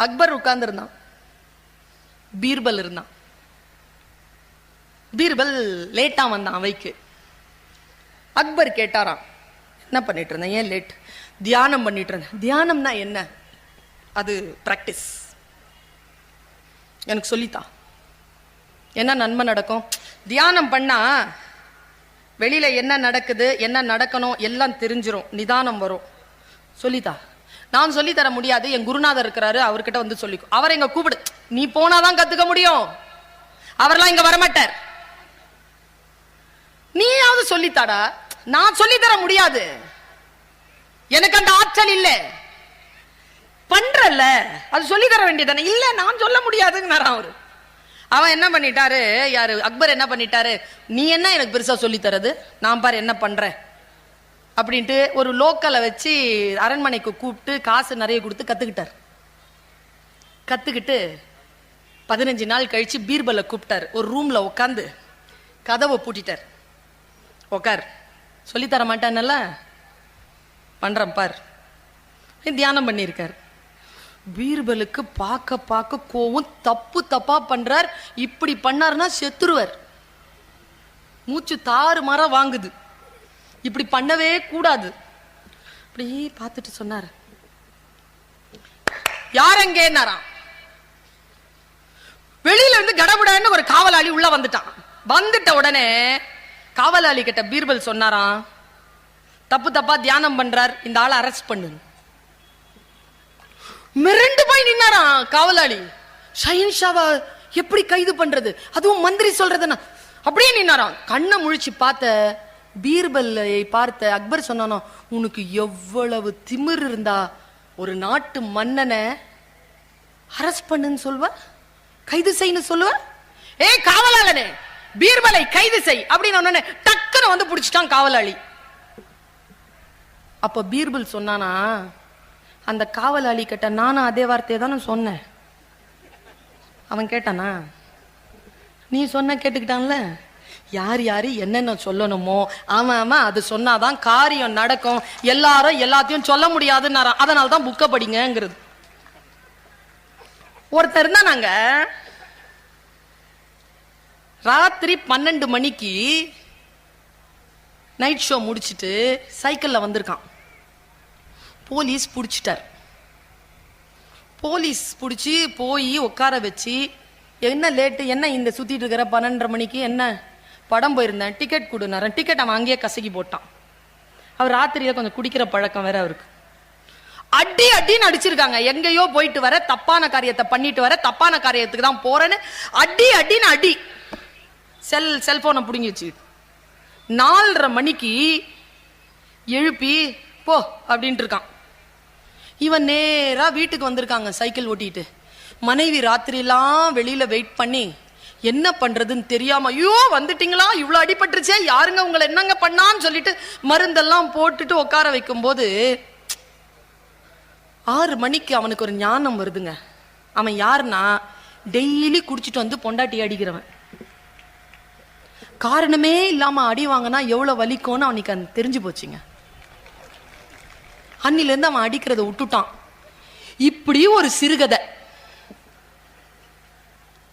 அக்பர் உட்கார்ந்து இருந்தான், பீர்பல் இருந்தான். பீர்பல் லேட்டா வந்தான் அவைக்கு. அக்பர் கேட்டாராம், என்ன பண்ணிட்டு இருந்தேன், ஏன் லேட்? தியானம் பண்ணிட்டு இருந்தேன். தியானம்னா என்ன? அது பிராக்டிஸ், எனக்கு சொல்லித்தா. என்ன நன்மை நடக்கும் தியானம் பண்ணா? வெளியில என்ன நடக்குது, என்ன நடக்கணும் எல்லாம் தெரிஞ்சிரும், நிதானம் வரும். சொல்லித்தா. நான் சொல்லி தர முடியாது, என் குருநாதர் இருக்கிறாரு, அவர்கிட்ட வந்து சொல்லிக்கோ. அவர் எங்க கூப்பிடு, நீ போனாதான் கத்துக்க முடியும், அவர்லாம் இங்க வரமாட்டார். நீயாவது சொல்லித்தாடா. நான் சொல்லி தர முடியாது, எனக்கு அந்த ஆற்றல் இல்ல. பண்றல்ல, அது சொல்லி தர வேண்டியதானே. இல்ல நான் சொல்ல முடியாதுன்னு அவரு. அவன் என்ன பண்ணிட்டாரு, யாரு அக்பர் என்ன பண்ணிட்டாரு, நீ என்ன எனக்கு பெருசா சொல்லி தரது, நான் பாரு என்ன பண்றேன் அப்படின்ட்டு ஒரு லோக்கலை வச்சு அரண்மனைக்கு கூப்பிட்டு காசு நிறைய கொடுத்து கத்துக்கிட்டார். கத்துக்கிட்டு 15 நாள் கழிச்சு பீர்பலை கூப்பிட்டார். ஒரு ரூம்ல உட்காந்து கதவை பூட்டிட்டார். உக்கார், சொல்லித்தர மாட்டானல்ல, பண்றேன் பார். தியானம் பண்ணியிருக்கார். பீர்பலுக்கு பார்க்க பார்க்க கோவம், தப்பு தப்பா பண்றார். இப்படி பண்ணாருன்னா செத்துருவார். மூச்சு தாறு மாற வாங்குது, இப்படி பண்ணவே கூடாது. அப்படி பார்த்துட்டு சொன்னார், யாரெங்கேன்னாராம். வெளியில இருந்து கடவுடான்னு ஒரு காவலாளி உள்ள வந்துட்டான். வந்துட்ட உடனே காவலாளி கிட்ட பீர்பல் சொன்னாராம், தப்பு தப்பா தியானம் பண்றார், இந்த ஆளை அரெஸ்ட் பண்ணு. மிரண்டு போய் நின்னாராம் காவலாளி. ஷஹின்ஷாவா எப்படி கைது பண்றது, அதுவும் மந்திரி சொல்றதுன்னா? அப்படியே நின்னாராம். கண்ணை முழிச்சு பார்த்த பீர்பலை பார்த்த அக்பர் சொன்னானோ, உனக்கு எவ்வளவு திமிர் இருந்தா ஒரு நாட்டு மன்னனை அரெஸ்ட் பண்ணுன்னு சொல்வ, கைது செய்யன்னு சொல்லுவ? ஏ காவலாளனே, பீர்பலை கைது செய் அப்படின்னு டக்குன்னு வந்து பிடிச்சிட்டான் காவலாளி. அப்ப பீர்பல் சொன்னானா, அந்த காவலாளி கிட்ட நானும் அதே வார்த்தையை தானே சொன்னேன். அவன் கேட்டானா, நீ சொன்ன கேட்டுக்கிட்டான்ல, யார் யாரு என்னென்ன சொல்லணுமோ அவன் அது சொன்னாதான் காரியம் நடக்கும், எல்லாரும் எல்லாத்தையும் சொல்ல முடியாதுன்னு, அதனால தான் புக்க படிங்கிறது. ஒருத்தர் இருந்தா, நாங்க ராத்திரி 12 மணிக்கு நைட் ஷோ முடிச்சுட்டு சைக்கிள்ல வந்திருக்கான். போலீஸ் பிடிச்சிட்டார். போலீஸ் பிடிச்சி போய் உட்கார வச்சு, என்ன லேட்டு, என்ன இந்த சுத்திட்டு இருக்கிற 12:30 மணிக்கு, என்ன படம் போயிருந்தேன், டிக்கெட் கொடுனாரன். டிக்கெட் அவன் அங்கேயே கசக்கி போட்டான். அவர் ராத்திரியில கொஞ்சம் குடிக்கிற பழக்கம் வேற அவருக்கு. அடி அடின்னு அடிச்சிருக்காங்க. எங்கேயோ போயிட்டு வர, தப்பான காரியத்தை பண்ணிட்டு வர, தப்பான காரியத்துக்கு தான் போறேன்னு அடி அடின்னு அடி. செல்போனை பிடுங்கி வச்சு 4:30 மணிக்கு எழுப்பி போ அப்படின்ட்டு இருக்கான். இவன் நேரா வீட்டுக்கு வந்திருக்காங்க சைக்கிள் ஓட்டிட்டு. மனைவி ராத்திரிலாம் வெளியில வெயிட் பண்ணி என்ன பண்றதுன்னு தெரியாம, ஐயோ வந்துட்டீங்களா, இவ்வளவு அடிபட்டுருச்சே, யாருங்க உங்களை என்னங்க பண்ணான்னு சொல்லிட்டு மருந்தெல்லாம் போட்டுட்டு உட்கார வைக்கும் போது 6 மணிக்கு அவனுக்கு ஒரு ஞானம் வருதுங்க. அவன் யாருன்னா, டெய்லி குடிச்சிட்டு வந்து பொண்டாட்டி அடிக்கிறவன். காரணமே இல்லாம அடி வாங்கினா எவ்வளவு வலிக்கும்னு அவனுக்கு தெரிஞ்சு போச்சுங்க. அன்னில இருந்து அவன் அடிக்கிறத விட்டுட்டான். இப்படி ஒரு சிறுகதை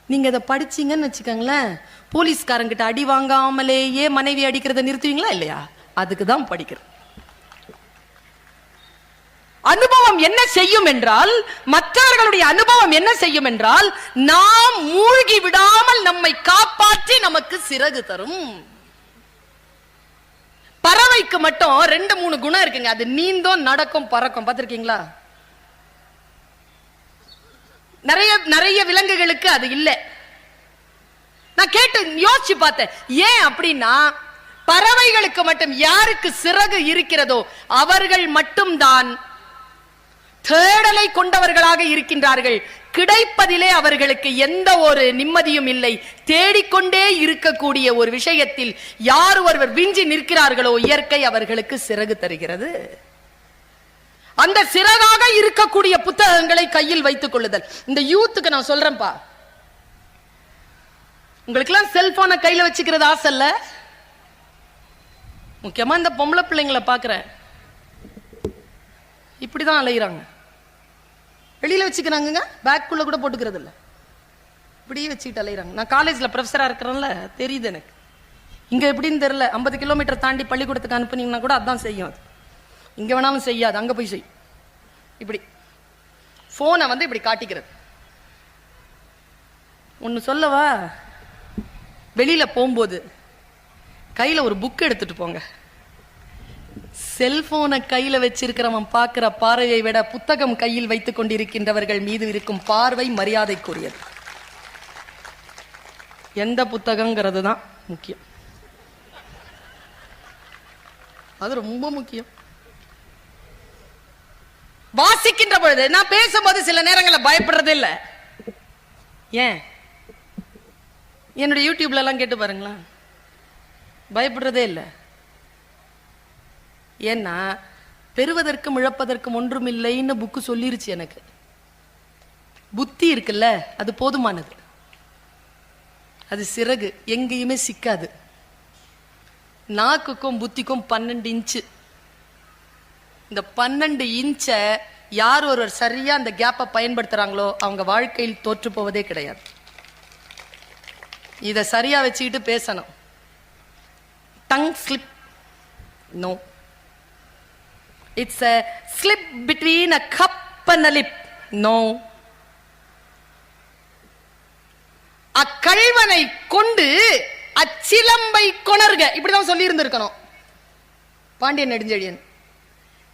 நீங்க இதை படிச்சீங்கன்னு வச்சுக்கோங்களேன், போலீஸ்காரங்கிட்ட அடி வாங்காமலேயே மனைவி அடிக்கிறத நிறுத்துவீங்களா இல்லையா? அதுக்குதான் படிக்கிறது. அனுபவம் என்ன செய்யும் என்றால், மற்றவர்களுடைய அனுபவம் என்ன செய்யும் என்றால், நாம் மூழ்கி விடாமல் நம்மை காப்பாற்றி நமக்கு சிறகு தரும். பறவைக்கு மட்டும் 2-3 குணம் இருக்குங்க. அது நீந்தும், நடக்கும், பறக்கும். பார்த்திருக்கீங்களா? நிறைய விலங்குகளுக்கு அது இல்ல. நான் கேட்டு யோசிச்சு பார்த்தேன், ஏன் அப்படின்னா, பறவைகளுக்கு மட்டும் யாருக்கு சிறகு இருக்கிறதோ அவர்கள் மட்டும்தான் தேடலை கொண்டவர்களாக இருக்கின்றார்கள். கிடைப்பதிலே அவர்களுக்கு எந்த ஒரு நிம்மதியும் இல்லை. தேடிக்கொண்டே இருக்கக்கூடிய ஒரு விஷயத்தில் யார் ஒருவர் விஞ்சி நிற்கிறார்களோ இயற்கை அவர்களுக்கு சிறகு தருகிறது. அந்த சிறகாக இருக்கக்கூடிய புத்தகங்களை கையில் வைத்துக் கொள்ளுதல். இந்த யூத்துக்கு நான் சொல்றேன்பா, உங்களுக்கு எல்லாம் செல்போனை கையில வச்சுக்கிறது ஆசை இல்ல? முக்கியமா இந்த பொம்பளை பிள்ளைங்களை பாக்குறேன், இப்படிதான் அலைகிறாங்க. வெளியில வச்சுக்கிறாங்க, பேக்குள்ள கூட போட்டுக்கிறது இல்லை, இப்படியே வச்சுக்கிட்டு அலையிறாங்க. நான் காலேஜ்ல ப்ரொஃபஸரா இருக்கிறேன்ல, தெரியுது எனக்கு. இங்க எப்படின்னு தெரியல, 50 கிலோமீட்டர் தாண்டி பள்ளிக்கூடத்துக்கு அனுப்புனீங்கன்னா கூட அதான் செய்யும். அது இங்க வேணாலும் செய்யாது, அங்க போய் செய்யும். இப்படி போனை வந்து இப்படி காட்டிக்கிறது. ஒன்னு சொல்லவா, வெளியில போகும்போது கையில ஒரு புக் எடுத்துட்டு போங்க. செல்போனை கையில வச்சிருக்கிறவன் பார்க்கிற பார்வையை விட புத்தகம் கையில் வைத்துக் கொண்டிருக்கின்றவர்கள் மீது இருக்கும் பார்வை மரியாதைக்குரியது. எந்த புத்தகங்கிறது தான் முக்கியம், அது ரொம்ப முக்கியம். வாசிக்கின்ற பொழுது நான் பேசும்போது சில நேரங்களில் பயப்படுறதே இல்லை. ஏன்? என்னுடைய யூடியூப்ல எல்லாம் கேட்டு பாருங்களா, பயப்படுறதே இல்லை. ஏன்னா பெறுவதற்கும் இழப்பதற்கும் ஒன்றும் இல்லைன்னு புக்கு சொல்லிருச்சு எனக்கு. புத்தி இருக்குல்ல, அது போதுமானது. அது சிறகு, எங்கேயுமே சிக்காது. நாக்குக்கும் புத்திக்கும் 12 இன்ச்சு. இந்த 12 இன்ச்சை யார் ஒருவர் சரியா அந்த கேப்பை பயன்படுத்துறாங்களோ அவங்க வாழ்க்கையில் தோற்று போவதே கிடையாது. இதை சரியா வச்சுக்கிட்டு பேசணும். Tongue slip no, it's a slip between a cup and a lip. No. அக்கள்வனை கொண்டு அச்சிலம்பை கொணர்க, இப்படிதான் சொல்லி இருந்திருக்கணும் பாண்டியன் நெடுஞ்செழியன்.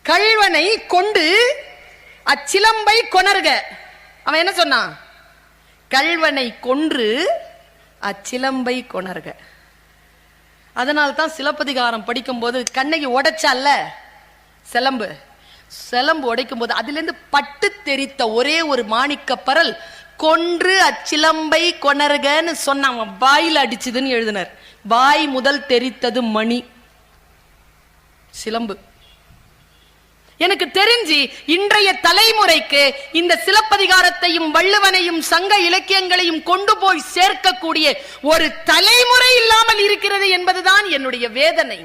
கள்வனை கொண்டு அச்சிலம்பை கொணர்க. அவன் என்ன சொன்னான்? கள்வனை கொன்று அச்சிலம்பை கொணர்க. அதனால்தான் சிலப்பதிகாரம் படிக்கும் போது கண்ணகி உடைச்சால சிலம்பு, சிலம்பு உடைக்கும் போது அதுல இருந்து பட்டு தெரித்த ஒரே ஒரு மாணிக்க பரல் கொன்று அச்சிலம்பை கொணர்கன்னு சொன்ன வாயில் அடிச்சுதுன்னு எழுதினார். வாய் முதல் தெரித்தது மணி, சிலம்பு. எனக்கு தெரிஞ்சு இன்றைய தலைமுறைக்கு இந்த சிலப்பதிகாரத்தையும் வள்ளுவனையும் சங்க இலக்கியங்களையும் கொண்டு போய் சேர்க்கக்கூடிய ஒரு தலைமுறை இல்லாமல் இருக்கிறது என்பதுதான் என்னுடைய வேதனை.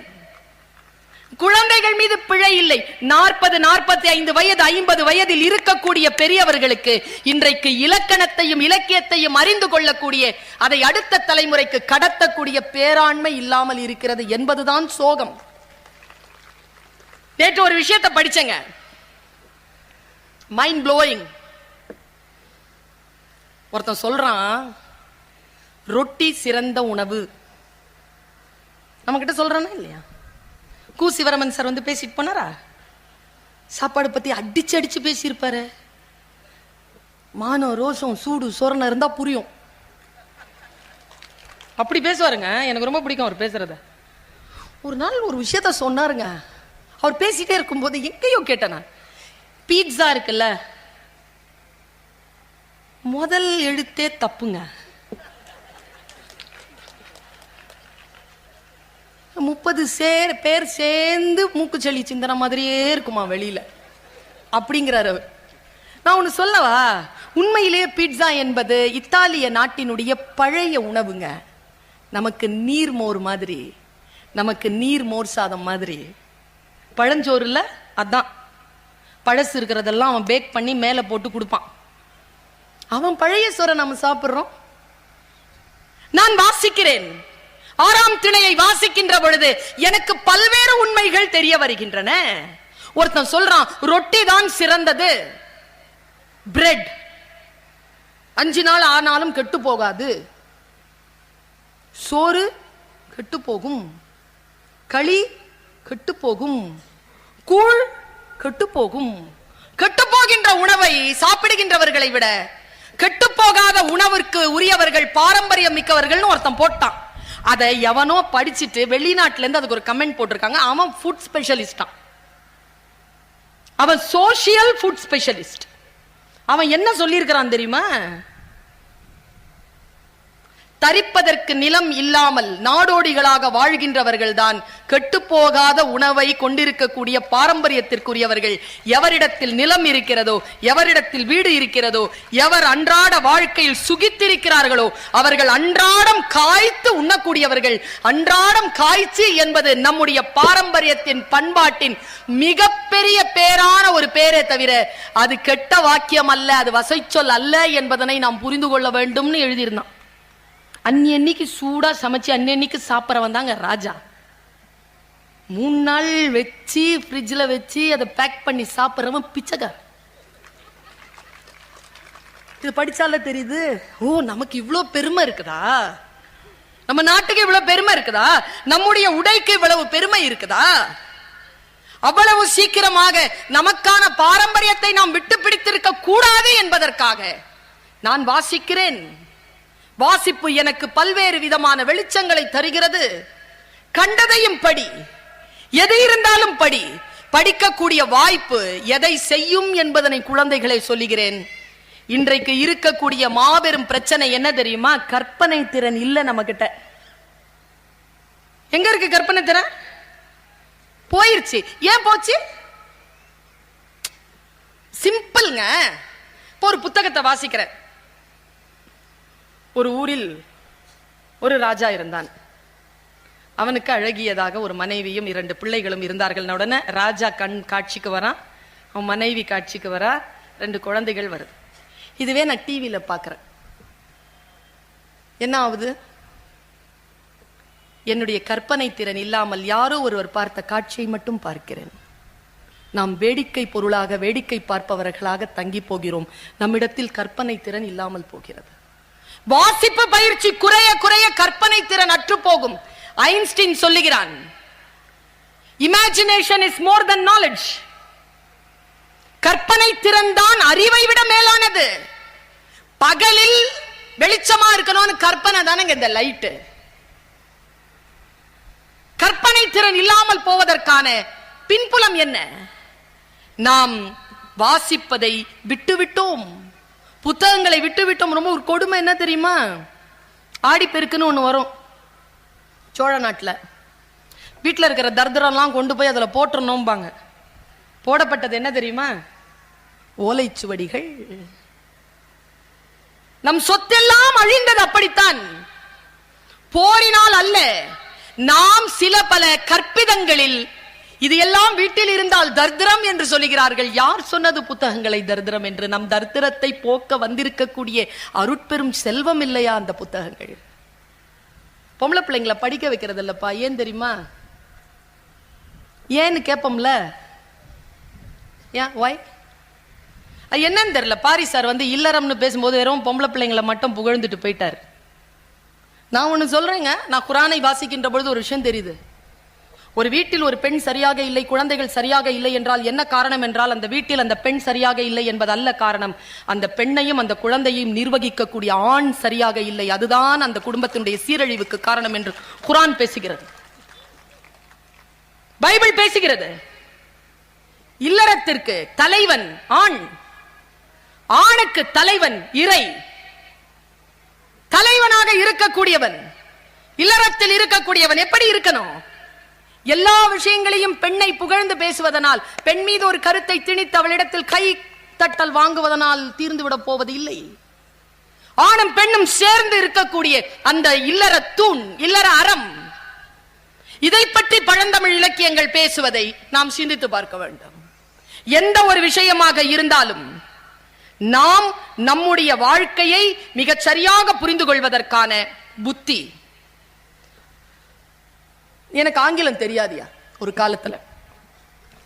குழந்தைகள் மீது பிழை இல்லை. 40, 45 வயது, 50 வயதில் இருக்கக்கூடிய பெரியவர்களுக்கு இன்றைக்கு இலக்கணத்தையும் இலக்கியத்தையும் அறிந்து கொள்ளக்கூடிய, அதை அடுத்த தலைமுறைக்கு கடத்தக்கூடிய பேராண்மை இல்லாமல் இருக்கிறது என்பதுதான் சோகம். நேற்று ஒரு விஷயத்தை படிச்சங்க, மைண்ட் ப்ளோயிங். ஒருத்தன் சொல்றான், ரொட்டி சிறந்த உணவு. நம்ம கிட்ட சொல்றானா இல்லையா? கு சிவராமன் சார் வந்து பேசிட்டு போனாரா? சாப்பாடு பத்தி அடிச்சு அடிச்சு பேசியிருப்பாரு. மானம் ரோஷம் சூடு சொரணம் இருந்தா புரியும், அப்படி பேசுவாருங்க. எனக்கு ரொம்ப பிடிக்கும் அவர் பேசுறத. ஒரு நாள் ஒரு விஷயத்த சொன்னாருங்க. அவர் பேசிட்டே இருக்கும்போது எங்கேயோ கேட்டேன், பீட்சா இருக்குல்ல, முதல் எழுத்தே தப்புங்க. 30 பேர் சேர்ந்து மூக்குச்சளி சிந்தன மாதிரியே இருக்குமா வெளியில, அப்படிங்கிறாரு அவர். நான் ஒண்ணு சொல்லவா, உண்மையிலேயே பீட்சா என்பது இத்தாலிய நாட்டினுடைய பழைய உணவுங்க. நமக்கு நீர்மோர் மாதிரி, நமக்கு நீர் மோர் சாதம் மாதிரி. பழஞ்சோறு இல்ல, அதான் பழசு இருக்கிறதெல்லாம் அவன் பேக் பண்ணி மேல போட்டு கொடுப்பான். அவன் பழைய சோறை நாம சாப்பிடுறோம். நான் வாசிக்கிறேன், 6ஆம் திணையை வாசிக்கின்ற பொழுது எனக்கு பல்வேறு உண்மைகள் தெரிய வருகின்றன. ஒருத்தன் சொல்றான், ரொட்டி தான் சிறந்தது, பிரெட் 5 நாள் ஆனாலும் கெட்டு போகாது, சோறு கெட்டு போகும், களி கெட்டு போகும், கூழ் கெட்டு போகும். கெட்டு போகின்ற உணவை சாப்பிடுகின்றவர்களை விட கெட்டு போகாத உணவிற்கு உரியவர்கள் பாரம்பரியம் மிக்கவர்கள் ஒருத்தன் போட்டான். அதை எவனோ படிச்சுட்டு வெளிநாட்டுல இருந்து அதுக்கு ஒரு கமெண்ட் போட்டிருக்காங்க. அவன் ஃபுட் ஸ்பெஷலிஸ்டா, அவன் சோசியல் ஃபுட் ஸ்பெஷலிஸ்ட். அவன் என்ன சொல்லி இருக்கிறான் தெரியுமா? தரிப்பதற்கு நிலம் இல்லாமல் நாடோடிகளாக வாழ்கின்றவர்கள்தான் கெட்டுப்போகாத உணவை கொண்டிருக்கக்கூடிய பாரம்பரியத்திற்குரியவர்கள். எவரிடத்தில் நிலம் இருக்கிறதோ, எவரிடத்தில் வீடு இருக்கிறதோ, எவர் அன்றாட வாழ்க்கையில் சுகித்திருக்கிறார்களோ அவர்கள் அன்றாடம் காய்த்து உண்ணக்கூடியவர்கள். அன்றாடம் காய்ச்சி என்பது நம்முடைய பாரம்பரியத்தின் பண்பாட்டின் மிகப்பெரிய பேரான ஒரு பேரே தவிர அது கெட்ட வாக்கியம் அல்ல, அது வசைச்சொல் அல்ல என்பதனை நாம் புரிந்து கொள்ள வேண்டும்னு எழுதியிருந்தான். அன்னைக்கு சூடா சமைச்சு அன்னைக்கு சாப்பிட்றவன் தாங்க ராஜா. 3 நாள் வச்சு ஃப்ரிட்ஜில் வச்சு அதை பேக் பண்ணி சாப்பிட்றவன் பிச்சைக்கார். இது படிச்சால தெரியுது, ஓ நமக்கு இவ்வளோ பெருமை இருக்குதா, நம்ம நாட்டுக்கு இவ்வளவு பெருமை இருக்குதா, நம்முடைய உடைக்கு இவ்வளவு பெருமை இருக்குதா. அவ்வளவு சீக்கிரமாக நமக்கான பாரம்பரியத்தை நாம் விட்டு பிடித்திருக்க கூடாது என்பதற்காக நான் வாசிக்கிறேன். வாசிப்பு எனக்கு பல்வேறு விதமான வெளிச்சங்களை தருகிறது. கண்டதையும் படி, எது இருந்தாலும் படி. படிக்கக்கூடிய வாய்ப்பு எதை செய்யும் என்பதனை குழந்தைகளை சொல்லுகிறேன். இன்றைக்கு இருக்கக்கூடிய மாபெரும் பிரச்சனை என்ன தெரியுமா? கற்பனை திறன் இல்ல நம்ம கிட்ட. எங்க இருக்கு கற்பனை திறன்? போயிருச்சு. ஏன் போச்சு? சிம்பிள்ங்க. ஒரு புத்தகத்தை வாசிக்கிறேன். ஒரு ஊரில் ஒரு ராஜா இருந்தான். அவனுக்கு அழகியதாக ஒரு மனைவியும் 2 பிள்ளைகளும் இருந்தார்கள். உடனே ராஜா காட்சிக்கு வரான், அவன் மனைவி காட்சிக்கு வரா, 2 குழந்தைகள் வருது. இதுவே நான் டிவியில பாக்குறேன். என்ன ஆகுது? என்னுடைய கற்பனை திறன் இல்லாமல் யாரோ ஒருவர் பார்த்த காட்சியை மட்டும் பார்க்கிறேன். நாம் வேடிக்கை பொருளாக, வேடிக்கை பார்ப்பவர்களாக தங்கி போகிறோம். நம்மிடத்தில் கற்பனை திறன் இல்லாமல் போகிறது. வாசிப்பு பயிற்சி குறைய குறைய கற்பனை திறன் அற்று போகும். ஐன்ஸ்டீன் சொல்லுகிறான், imagination is more then knowledge. கற்பனை திறன் தான் அறிவை விட மேலானது. பகலில் வெளிச்சமா இருக்கணும்னு கற்பனை தானே இந்த லைட்டு. கற்பனை திறன் இல்லாமல் போவதற்கான பின்புலம் என்ன? நாம் வாசிப்பதை விட்டுவிட்டோம், புத்தகங்களை விட்டுவிட்டோம். ரொம்ப ஒரு கொடுமை என்ன தெரியுமா? ஆடிப்பெருக்குன்னு ஒண்ணு வரும் சோழ நாட்டுல. வீட்டுல இருக்கிற தர்தரெல்லாம் கொண்டு போய் அதுல போட்டுறணும்பாங்க. போடப்பட்டது என்ன தெரியுமா? ஓலைச்சுவடிகள். நம் சொத்தெல்லாம் அழிந்தது அப்படித்தான். போரினால் அல்ல, நாம் சில பல கற்பிதங்களில் இது எல்லாம் வீட்டில் இருந்தால் தர்திரம் என்று சொல்லுகிறார்கள். யார் சொன்னது புத்தகங்களை தர்திரம் என்று? நம் தர்திரத்தை போக்க வந்திருக்கக்கூடிய அருட்பெரும் செல்வம் இல்லையா அந்த புத்தகங்கள்? பொம்பளை பிள்ளைங்களை படிக்க வைக்கிறது இல்லப்பா. ஏன் தெரியுமா? ஏன்னு கேட்போம்ல. ஒய் என்னன்னு தெரியல. பாரி சார் வந்து இல்லறம்னு பேசும்போது வெறும் பொம்பளை பிள்ளைங்களை மட்டும் புகழ்ந்துட்டு போயிட்டார். நான் ஒண்ணு சொல்றேங்க, நான் குரானை வாசிக்கின்ற பொழுது ஒரு விஷயம் தெரியுது. ஒரு வீட்டில் ஒரு பெண் சரியாக இல்லை, குழந்தைகள் சரியாக இல்லை என்றால் என்ன காரணம் என்றால் அந்த வீட்டில் அந்த பெண் சரியாக இல்லை என்பது அல்ல காரணம். அந்த பெண்ணையும் அந்த குழந்தையையும் நிர்வகிக்கக்கூடிய ஆண் சரியாக இல்லை. அதுதான் அந்த குடும்பத்தினுடைய சீரழிவுக்கு காரணம் என்று குரான் பேசுகிறது, பைபிள் பேசுகிறது. இல்லறத்திற்கு தலைவன் ஆண், ஆணுக்கு தலைவன் இறை. தலைவனாக இருக்கக்கூடியவன், இல்லறத்தில் இருக்கக்கூடியவன் எப்படி இருக்கணும்? எல்லா விஷயங்களையும் பெண்ணை புகழ்ந்து பேசுவதனால், பெண் மீது ஒரு கருத்தை திணித்து அவளிடத்தில் கை தட்டல் வாங்குவதனால் தீர்ந்துவிடப் போவது இல்லை. ஆணும் பெண்ணும் சேர்ந்து இருக்கக்கூடிய அந்த இல்லற தூண், இல்லற அறம், இதை பற்றி பழந்தமிழ் இலக்கியங்கள் பேசுவதை நாம் சிந்தித்து பார்க்க வேண்டும். எந்த ஒரு விஷயமாக இருந்தாலும் நாம் நம்முடைய வாழ்க்கையை மிகச் சரியாக புரிந்து கொள்வதற்கான புத்தி. எனக்கு ஆங்கிலம் தெரியாதியா, ஒரு காலத்துல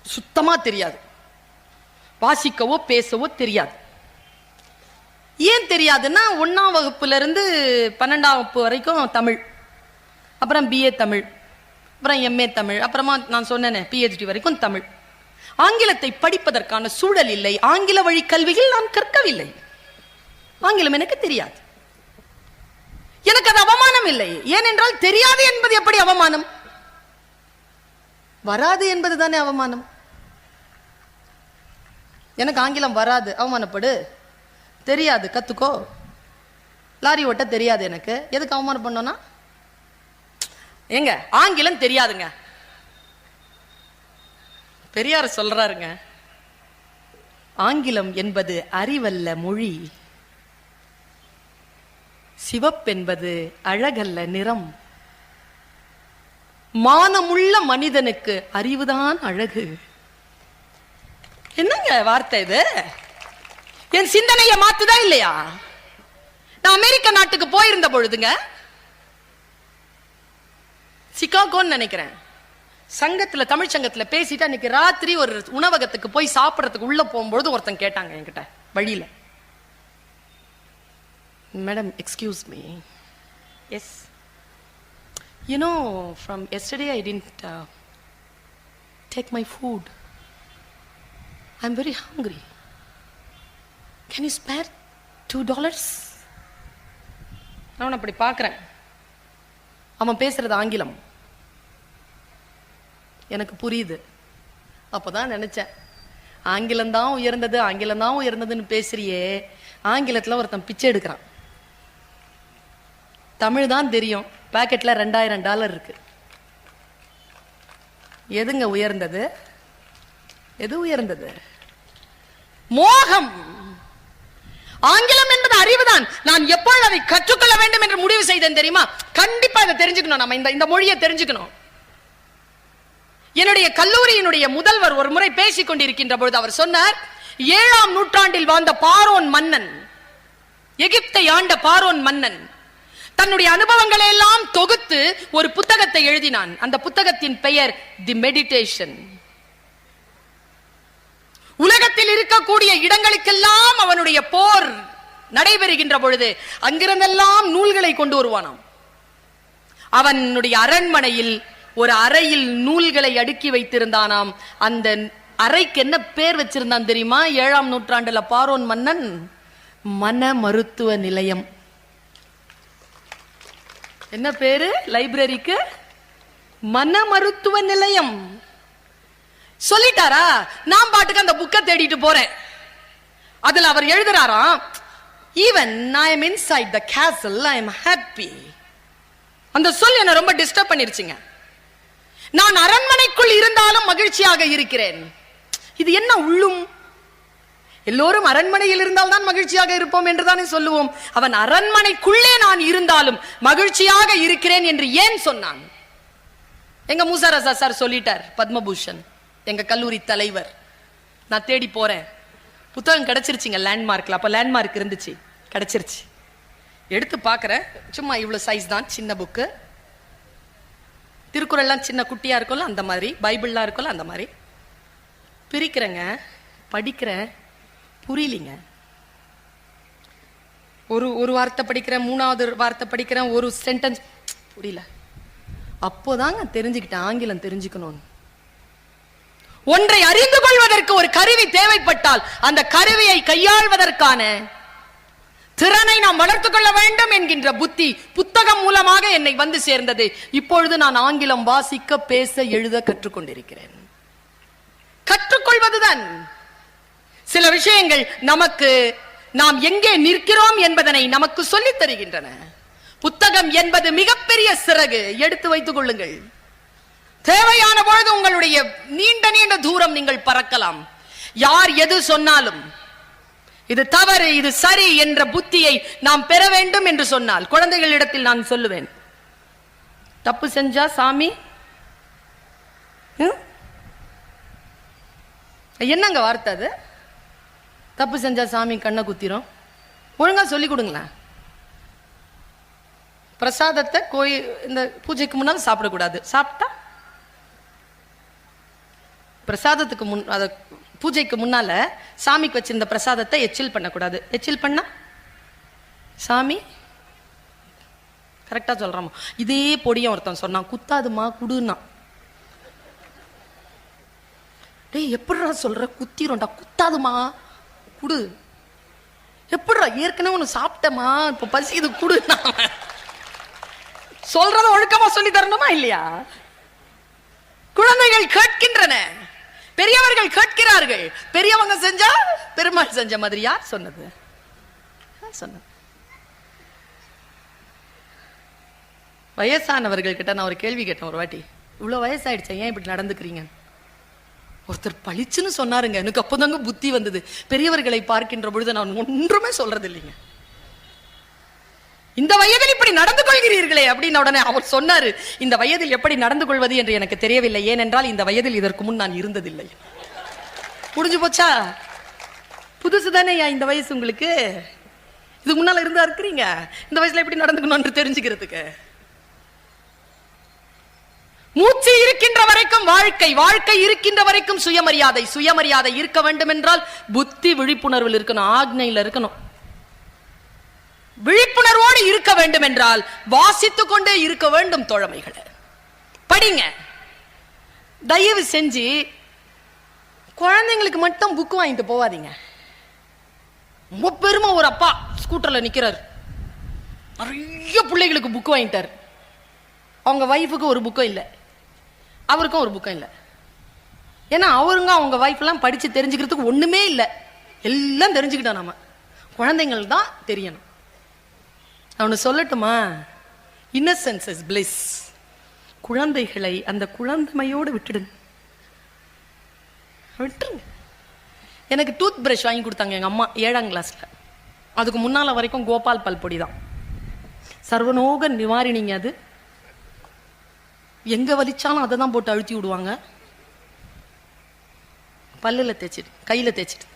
சுத்தமா தெரியாது, வாசிக்கவோ பேசவோ தெரியாது. ஏன் தெரியாதுன்னா 1ஆம் வகுப்புல இருந்து 12ஆம் வகுப்பு வரைக்கும் தமிழ், அப்புறம் BA தமிழ், அப்புறம் MA தமிழ், அப்புறமா நான் சொன்னேன் PhD வரைக்கும் தமிழ். ஆங்கிலத்தை படிப்பதற்கான சூழல் இல்லை. ஆங்கில வழி கல்வியில் நான் கற்கவில்லை. ஆங்கிலம் எனக்கு தெரியாது. எனக்கு அது அவமானம் இல்லை. ஏனென்றால் தெரியாது என்பது எப்படி அவமானம்? வராது என்பது தானே அவமானம். எனக்கு ஆங்கிலம் வராது, அவமானப்படு. தெரியாது, கத்துக்கோ. லாரி ஓட்ட தெரியாது எனக்கு, எதுக்கு அவமானம் பண்ணோன்னா? ஏங்க ஆங்கிலம் தெரியாதுங்க, பெரியார் சொல்றாருங்க, ஆங்கிலம் என்பது அறிவல்ல மொழி, சிவப்பென்பது அழகல்ல நிறம், மானமுள்ள மனிதனுக்கு அறிவுதான் அழகு. என்னங்க வார்த்தை இது? என் சிந்தனையை மாத்துதா இல்லையா? நான் அமெரிக்க நாட்டுக்கு போயிருந்த பொழுதுங்க, சிகாகோன்னு நினைக்கிறேன், சங்கத்துல, தமிழ் சங்கத்துல பேசிட்டு அன்னைக்கு ராத்திரி ஒரு உணவகத்துக்கு போய் சாப்பிடறதுக்கு உள்ள போகும்பொழுது ஒருத்தன் கேட்டாங்க என்கிட்ட வழியில, madam excuse me, yes, you know from yesterday I didn't take my food, I'm very hungry, can you spare $2? நான் அப்படி பார்க்குறேன், அவன் பேசுறது ஆங்கிலம் எனக்கு புரியுது. அப்போதான் நினைச்சேன், ஆங்கிலம்தான் உயர்ந்தது, ஆங்கிலம்தான் உயர்ந்ததுன்னு பேசுறியே, ஆங்கிலத்தில் ஒருத்தன் பிச்சை எடுக்கிறான், தமிழ் தான் தெரியும், பாக்கெட்ல $2000 இருக்கு. எதுங்க உயர்ந்தது? எது உயர்ந்தது? மோகம். ஆங்கிலம் என்பது அறிவுதான். நான் எப்பொழுது அதை கற்றுக்கொள்ள வேண்டும் என்று முடிவு செய்தேன் தெரியுமா? கண்டிப்பா அதை தெரிஞ்சுக்கணும், நம்ம இந்த மொழியை தெரிஞ்சுக்கணும். என்னுடைய கல்லூரியினுடைய முதல்வர் ஒரு முறை பேசிக் கொண்டிருக்கின்ற பொழுது அவர் சொன்னார், 7ஆம் நூற்றாண்டில் வாழ்ந்த பாரோன் மன்னன், எகிப்தை ஆண்ட பாரோன் மன்னன் தன்னுடைய அனுபவங்களை எல்லாம் தொகுத்து ஒரு புத்தகத்தை எழுதினான். அந்த புத்தகத்தின் பெயர் தி மெடிடேஷன். உலகத்தில் இருக்கக்கூடிய இடங்களுக்கெல்லாம் அவனுடைய போர் நடைபெறுகின்ற பொழுது அங்கிருந்தெல்லாம் நூல்களை கொண்டு வருவானாம். அவனுடைய அரண்மனையில் ஒரு அறையில் நூல்களை அடுக்கி வைத்திருந்தானாம். அந்த அறைக்கு என்ன பேர் வச்சிருந்தான் தெரியுமா? 7ஆம் நூற்றாண்டுல பாரோன் மன்னன், மன மருத்துவ நிலையம். என்ன பேரு லைப்ரரிக்கு? மன மருத்துவ நிலையம். சொல்லிட்டாரா? நான் பாட்டுக்கு அந்த புக்கை தேடிட்டு போறேன். அதுல அவர் எழுதுறாராம், even I am inside the castle, I am happy. அந்த சொல் என்ன ரொம்ப டிஸ்டர்ப் பண்ணிருச்சுங்க. நான் அரண்மனைக்குள் இருந்தாலும் மகிழ்ச்சியாக இருக்கிறேன். இது என்ன உள்ளும்? எல்லோரும் அரண்மனையில் இருந்தால் தான் மகிழ்ச்சியாக இருப்போம் என்றுதானே சொல்லுவோம். அவன் அரண்மனைக்குள்ளே நான் இருந்தாலும் மகிழ்ச்சியாக இருக்கிறேன் என்று ஏன் சொன்னான்? எங்க மூசாராசா சார் சொல்லிட்டார், பத்மபூஷன் எங்க கல்லூரி தலைவர். நான் தேடி போறேன், புத்தகம் கிடைச்சிருச்சுங்க லேண்ட்மார்க்ல. அப்ப லேண்ட்மார்க் இருந்துச்சு, கிடைச்சிருச்சு. எடுத்து பார்க்கறேன், சும்மா இவ்வளவு சைஸ் தான், சின்ன புக்கு. திருக்குறள்லாம் சின்ன குட்டியா இருக்கும்ல அந்த மாதிரி, பைபிள்லாம் இருக்கும்ல அந்த மாதிரி. பிரிக்கிறேங்க, படிக்கிறேன், புரியலிங்க. ஒரு வார்த்தை படிக்கிறேன், 3வது வார்த்தை படிக்கிறேன், ஒரு சென்டென்ஸ் புரியல. அப்போதாங்க தெரிஞ்சுக்கிட்டேன் ஆங்கிலம் தெரிஞ்சுக்கணும். ஒன்றை அறிந்து கொள்வதற்கு ஒரு கருவி தேவைப்பட்டால் அந்த கருவியை கையாள்வதற்கான திறனை நாம் வளர்த்துக் கொள்ள வேண்டும் என்கின்ற புத்தி புத்தகம் மூலமாக என்னை வந்து சேர்ந்தது. இப்பொழுது நான் ஆங்கிலம் வாசிக்க, பேச, எழுத கற்றுக்கொண்டிருக்கிறேன். கற்றுக்கொள்வதுதான். சில விஷயங்கள் நமக்கு நாம் எங்கே நிற்கிறோம் என்பதனை நமக்கு சொல்லித் தருகின்றன. புத்தகம் என்பது மிகப்பெரிய சிறகு, எடுத்து வைத்துக் கொள்ளுங்கள். தேவையான பொழுது உங்களுடைய நீண்ட நீண்ட தூரம் நீங்கள் பறக்கலாம். யார் எது சொன்னாலும் இது தவறு, இது சரி என்ற புத்தியை நாம் பெற வேண்டும் என்று சொன்னால், குழந்தைகளிடத்தில் நான் சொல்லுவேன், தப்பு செஞ்சா சாமி என்னங்க வார்த்தை அது? தப்பு செஞ்சா சாமி கண்ணை குத்திரும். ஒழுங்கா சொல்லி கொடுங்களேன். பிரசாதத்தை கோயில் இந்த பூஜைக்கு முன்னால் சாப்பிடக்கூடாது. சாப்பிட்டா பிரசாதத்துக்கு முன், அத பூஜைக்கு முன்னால சாமிக்கு வச்சிருந்த பிரசாதத்தை எச்சில் பண்ணக்கூடாது. எச்சில் பண்ணா சாமி கரெக்டா சொல்றாமா? இதே பொடியும் ஒருத்தன் சொன்னான், குத்தாதுமா குடுன்னா. டேய் எப்படிடா சொல்ற? குத்திரோண்டா. குத்தாதுமா குடு. எப்படிடா? ஏற்கனவே ஒன்று சாப்பிட்டமா, இப்ப பசிக்குது குடு. சொல்றத ஒழுக்கமா சொல்லி தரணுமா இல்லையா? குழந்தைகள் கேட்கின்றன, பெரியவர்கள் கேட்கிறார்கள். பெரியவங்க செஞ்சா பெருமாள் செஞ்ச மாதிரி. யார் சொன்னது? சொன்னது வயசானவர்கள் கிட்ட நான் ஒரு கேள்வி கேட்டேன் ஒரு வாட்டி. இவ்வளவு வயசாயிடுச்சா, ஏன் இப்படி நடந்துக்கிறீங்க? ஒருத்தர் பளிச்சுன்னு சொன்னாருங்க. எனக்கு அப்போதாங்க புத்தி வந்தது. பெரியவர்களை பார்க்கின்ற பொழுது நான் ஒன்றுமே சொல்றது இல்லைங்க. இந்த வயதில் இப்படி நடந்து கொள்கிறீர்களே அப்படின்னு உடனே அவர் சொன்னாரு, இந்த வயதில் எப்படி நடந்து கொள்வது என்று எனக்கு தெரியவில்லை, ஏனென்றால் இந்த வயதில் இதற்கு முன் நான் இருந்ததில்லை. முடிஞ்சு போச்சா? புதுசு தானே இந்த வயசு உங்களுக்கு. இதுக்கு முன்னால இருந்தா இருக்கிறீங்க. இந்த வயசுல எப்படி நடந்துக்கணும்னு தெரிஞ்சுக்கிறதுக்கு. மூச்சு இருக்கின்ற வரைக்கும் வாழ்க்கை, வாழ்க்கை இருக்கின்ற வரைக்கும் சுயமரியாதை, சுயமரியாதை இருக்க வேண்டும் என்றால் புத்தி விழிப்புணர்வில் இருக்கணும், ஆக்ஞையில் இருக்கணும். விழிப்புணர்வோடு இருக்க வேண்டும் என்றால் வாசித்துக் கொண்டே இருக்க வேண்டும். தோழமைகளை படிங்க. தயவு செஞ்சு குழந்தைங்களுக்கு மட்டும் புக்கு வாங்கிட்டு போவாதீங்க. ரொம்ப பெருமை, ஒரு அப்பா ஸ்கூட்டர்ல நிக்கிறார், நிறைய பிள்ளைகளுக்கு புக்கு வாங்கிட்டார். அவங்க வைஃபுக்கு ஒரு புக்கும் இல்லை, அவருக்கும் ஒரு புக்கம் இல்லை. ஏன்னா அவருங்க அவங்க வைஃப் எல்லாம் படிச்சு தெரிஞ்சுக்கிறதுக்கு ஒண்ணுமே இல்லை, எல்லாம் தெரிஞ்சுக்கிட்டோம். நம்ம குழந்தைங்கள் தான் தெரியணும். அவனு சொல்லட்டுமா? Innocence is bliss. குழந்தைகளை அந்த குழந்தைமையோடு விட்டுடுங்க, விட்டுருங்க. எனக்கு டூத் பிரஷ் வாங்கி கொடுத்தாங்க எங்க அம்மா 7ஆம் கிளாஸ்ல. அதுக்கு முன்னால வரைக்கும் கோபால் பல் பொடி தான், சர்வநோக நிவாரணிங்க. அது எங்க வலிச்சாலும் அதை தான் போட்டு அழுத்தி விடுவாங்க. பல்லுல தேய்ச்சிட்டு கையில தேய்ச்சிட்டு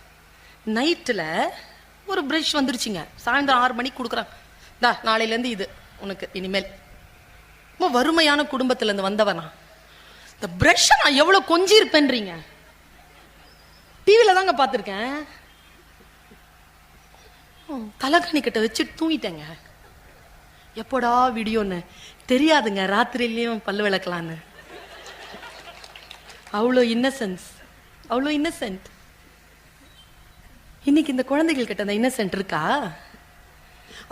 நைட்டில் ஒரு பிரஷ் வந்துருச்சுங்க. சாயந்தரம் 6 மணிக்கு கொடுக்குறாங்க, தா நாளையிலேருந்து இது உனக்கு இனிமேல். ரொம்ப வறுமையான குடும்பத்துல இருந்து வந்தவனா, இந்த பிரஷ் நான் எவ்வளவு கொஞ்சி இருப்பேன்றீங்க. டிவியில தாங்க பார்த்துருக்கேன். தலைகாணி கிட்ட வச்சு தூங்கிட்டேங்க. எப்போடா வீடியோன்னு தெரியாதுங்க, ராத்திரிலையும் பல்லு விளக்கலான்னு. அவ்வளோ இன்னசென்ஸ், அவ்வளோ இன்னசென்ட். இன்னைக்கு இந்த குழந்தைகள் கிட்ட அந்த இன்னசென்ட் இருக்கா?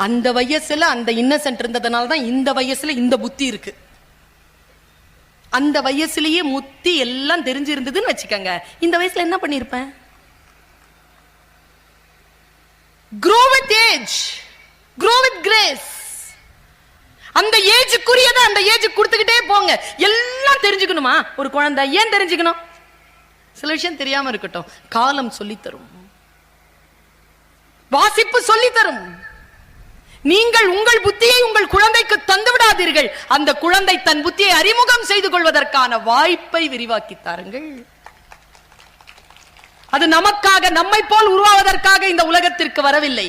அந்த வயசுல அந்த இன்னசென்ட் இருந்ததுனால தான் இந்த வயசுல இந்த புத்தி இருக்கு. அந்த வயசுலயே முத்தி எல்லாம் தெரிஞ்சிருந்ததுன்னு வச்சுக்கோங்க, இந்த வயசுல என்ன பண்ணிருப்பேன்? grow with age, grow with grace. அந்த ஏஜுக்குரியத அந்த ஏஜ் கொடுத்துக்கிட்டே போங்க. எல்லாம் தெரிஞ்சுக்கணுமா ஒரு குழந்தை? ஏன் தெரிஞ்சுக்கணும்? சில விஷயம் தெரியாம இருக்கட்டும், காலம் சொல்லித்தரும், வாசிப்பு சொல்லித்தரும். நீங்கள் உங்கள் புத்தியை உங்கள் குழந்தைக்கு தந்து விடாதீர்கள். அந்த குழந்தை தன் புத்தியை அறிமுகம் செய்து கொள்வதற்கான வாய்ப்பை விரிவாக்கி தாருங்கள். அது நமக்காக, நம்மை போல் உருவாவதற்காக இந்த உலகத்திற்கு வரவில்லை.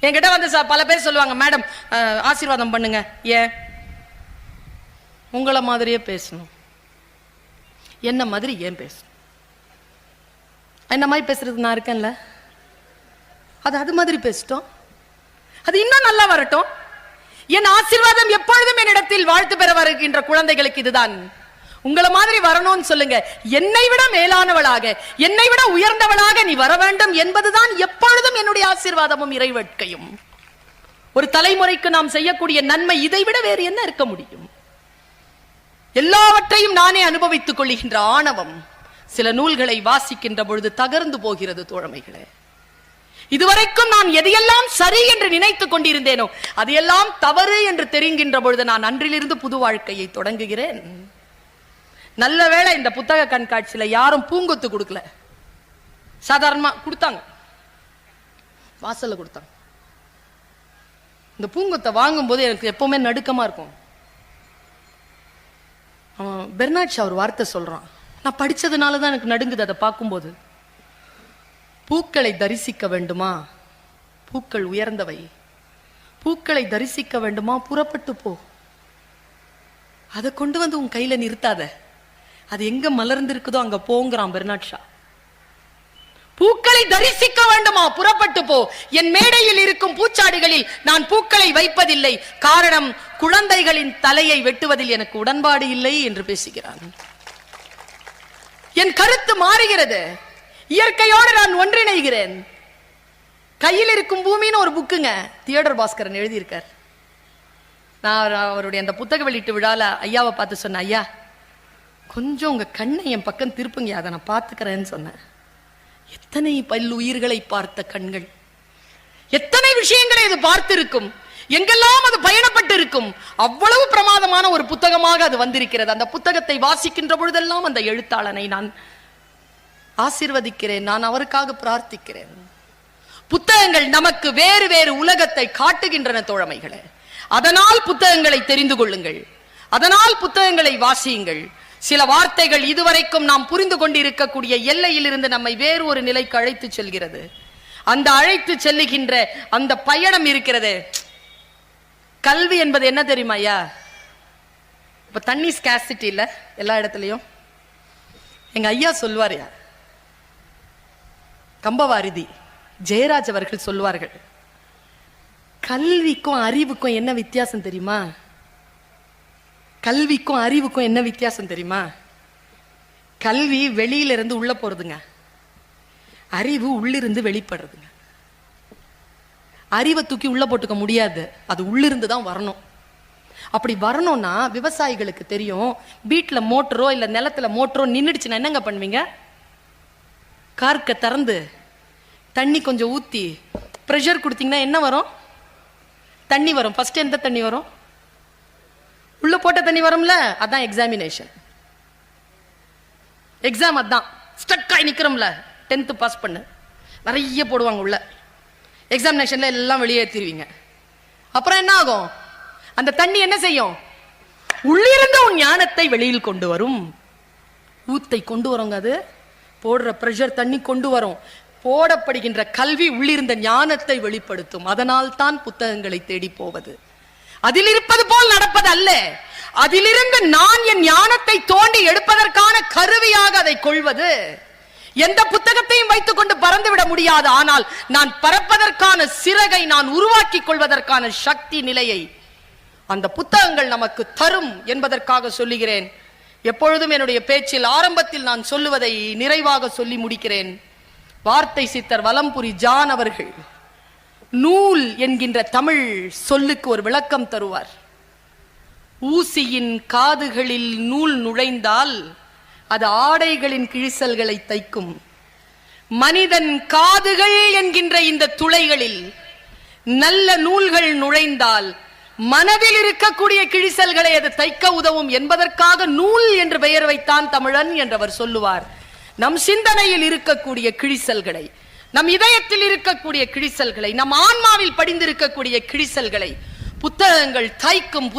என்கிட்ட வந்து பல பேர் சொல்லுவாங்க, மேடம் ஆசீர்வாதம் பண்ணுங்க. ஏன்? உங்களை மாதிரியே பேசணும். என்ன மாதிரி ஏன் பேசணும்? என்ன மாதிரி பேசுறது நான் இருக்கேன்ல, அது மாதிரி பேசிட்டோம், அது இன்னும் நல்லா வரட்டும். என் ஆசீர்வாதம் எப்பொழுதும் என்னிடத்தில் வாழ்த்து பெற வருகின்ற குழந்தைகளுக்கு இதுதான். உங்களை மாதிரி வரணும்னு சொல்லுங்க. என்னை விட மேலானவளாக, என்னை விட உயர்ந்தவளாக நீ வர வேண்டும் என்பதுதான் எப்பொழுதும் என்னுடைய ஆசீர்வாதமும் இறைவேட்கையும். ஒரு தலைமுறைக்கு நாம் செய்யக்கூடிய நன்மை இதை விட வேறு என்ன இருக்க முடியும்? எல்லாவற்றையும் நானே அனுபவித்துக் கொள்கின்ற ஆணவம் சில நூல்களை வாசிக்கின்ற பொழுது தகர்ந்து போகிறது. தோழமைகளே, இதுவரைக்கும் நான் எதையெல்லாம் சரி என்று நினைத்துக் கொண்டிருந்தேனோ அதையெல்லாம் தவறு என்று தெரிகின்ற பொழுது நான் அன்றிலிருந்து புது வாழ்க்கையை தொடங்குகிறேன். நல்ல வேளை இந்த புத்தக கண்காட்சியில யாரும் பூங்கொத்து கொடுக்கல, சாதாரணமா கொடுத்தாங்க, வாசல்ல கொடுத்தாங்க. இந்த பூங்கொத்தை வாங்கும் போது எனக்கு எப்பவுமே நடுக்கமா இருக்கும். பெர்னாட் ஷா ஒரு வார்த்தை சொல்றான், நான் படிச்சதுனாலதான் எனக்கு நடுங்குது அதை பார்க்கும்போது. பூக்களை தரிசிக்க வேண்டுமா? பூக்கள் உயர்ந்தவை. பூக்களை தரிசிக்க வேண்டுமா? புறப்பட்டு போ. அதை கொண்டு வந்து உன் கையில நிறுத்தாத. அது எங்க மலர்ந்து இருக்குதோ அங்க போங்கிறான் பெர்னாட் ஷா. பூக்களை தரிசிக்க வேண்டுமா? புறப்பட்டு போ. என் மேடையில் இருக்கும் பூச்சாடிகளில் நான் பூக்களை வைப்பதில்லை. காரணம், குழந்தைகளின் தலையை வெட்டுவதில் எனக்கு உடன்பாடு இல்லை என்று பேசுகிறான். என் கருத்து மாறுகிறது. இயற்கையோடு நான் ஒன்றிணைகிறேன். கையில் இருக்கும் பூமின்னு ஒரு புக்குங்க, தியோடர் பாஸ்கரன் எழுதியிருக்கார். நான் அவருடைய அந்த புத்தக வெளியீட்டு விழால ஐயாவை பார்த்து சொன்னேன், ஐயா கொஞ்சம் உங்க கண்ணை என் பக்கம் திருப்புங்க, அதை நான் பார்த்துக்கிறேன்னு சொன்னேன். எத்தனை பல்லுயிர்களை பார்த்த கண்கள், எத்தனை விஷயங்களை இது பார்த்திருக்கும். எங்கெல்லாம் அது பயணப்பட்டு இருக்கும், அவ்வளவு பிரமாதமான ஒரு புத்தகமாக அது வந்திருக்கிறது. அந்த புத்தகத்தை வாசிக்கின்ற பொழுதெல்லாம் அந்த எழுத்தாளனை நான் ஆசீர்வதிக்கிறேன், நான் அவருக்காக பிரார்த்திக்கிறேன். புத்தகங்கள் நமக்கு வேறு வேறு உலகத்தை காட்டுகின்றன தோழமைகளே. அதனால் புத்தகங்களை தெரிந்து கொள்ளுங்கள், அதனால் புத்தகங்களை வாசியுங்கள். சில வார்த்தைகள் இதுவரைக்கும் நாம் புரிந்து கொண்டிருக்கக்கூடிய எல்லையில் இருந்து நம்மை வேறு ஒரு நிலைக்கு அழைத்து செல்கிறது. அந்த அழைத்து செல்லுகின்ற அந்த பயணம் இருக்கிறது. கல்வி என்பது என்ன தெரியுமா ஐயா? இப்ப தண்ணி ஸ்காசிட்டி இல்ல எல்லா இடத்துலயும். எங்க ஐயா சொல்வார், கம்பவாரிதி ஜெயராஜ் அவர்கள் சொல்வார்கள், கல்விக்கும் அறிவுக்கும் என்ன வித்தியாசம் தெரியுமா? கல்விக்கும் அறிவுக்கும் என்ன வித்தியாசம் தெரியுமா? கல்வி வெளியில இருந்து உள்ள போறதுங்க, அறிவு உள்ளிருந்து வெளிப்படுறதுங்க. அறிவை தூக்கி உள்ள போட்டுக்க முடியாது, அது உள்ளிருந்து தான் வரணும். அப்படி வரணும்னா விவசாயிகளுக்கு தெரியும், வீட்டுல மோட்டரோ இல்ல நிலத்துல மோட்டரோ நின்றுடுச்சுன்னா என்னங்க பண்ணுவீங்க? கார்க்க திறந்து தண்ணி கொஞ்சம் ஊத்தி பிரஷர் கொடுத்தீங்கன்னா என்ன வரும்? தண்ணி வரும். ஃபர்ஸ்ட் எந்த தண்ணி வரும்? உள்ள போட்ட தண்ணி வரும்ல, அதான் எக்ஸாமினேஷன். எக்ஸாம் அதான். ஸ்டக் ஆகி நிக்கிறோம்ல, 10th பாஸ் பண்ணு நிறைய போடுவாங்க உள்ள. எக்ஸாமினேஷன்ல எல்லாம் வெளியேற்றிடுவீங்க. அப்புறம் என்ன ஆகும்? அந்த தண்ணி என்ன செய்யும்? உள்ளிருந்த உன் ஞானத்தை வெளியில் கொண்டு வரும். ஊத்தை கொண்டு வருங்க, அது போடுற பிரஷர் தண்ணி கொண்டு வரும். போடப்படுகின்ற கல்வி உள்ளிருந்த ஞானத்தை வெளிப்படுத்தும். அதனால் தான் புத்தகங்களை தேடி போவது. அதில் இருப்பது போல் நடப்பது அல்ல, அதிலிருந்து நான் என் ஞானத்தை தோண்டி எடுப்பதற்கான கருவியாக அதை கொள்வது. எந்த புத்தகத்தையும் வைத்துக் கொண்டு பறந்து விட முடியாது, ஆனால் நான் பறப்பதற்கான சிறகை நான் உருவாக்கி கொள்வதற்கான சக்தி நிலையை அந்த புத்தகங்கள் நமக்கு தரும் என்பதற்காக சொல்லுகிறேன். எப்பொழுதும் என்னுடைய பேச்சில் ஆரம்பத்தில் நான் சொல்லுவதை நிறைவாக சொல்லி முடிக்கிறேன். வார்த்தை சித்தர் வலம்புரி ஜான் அவர்கள் நூல் என்கின்ற தமிழ் சொல்லுக்கு ஒரு விளக்கம் தருவார். ஊசியின் காதுகளில் நூல் நுழைந்தால் அது ஆடைகளின் கிழிசல்களை தைக்கும். மனிதன் காதுகள் என்கின்ற இந்த துளைகளில் நல்ல நூல்கள் நுழைந்தால் மனதில் இருக்கக்கூடிய கிழிசல்களை அது தைக்க உதவும் என்பதற்காக நூல் என்று பெயர் வைத்தான் தமிழன் என்றவர் சொல்லுவார். நம் சிந்தனையில் இருக்கக்கூடிய கிழிசல்களை, நம் இதயத்தில் இருக்கக்கூடிய கிழிசல்களை, நம் ஆன்மாவில் படிந்திருக்கக்கூடிய கிழிசல்களை புத்தகங்கள் தைக்கும்.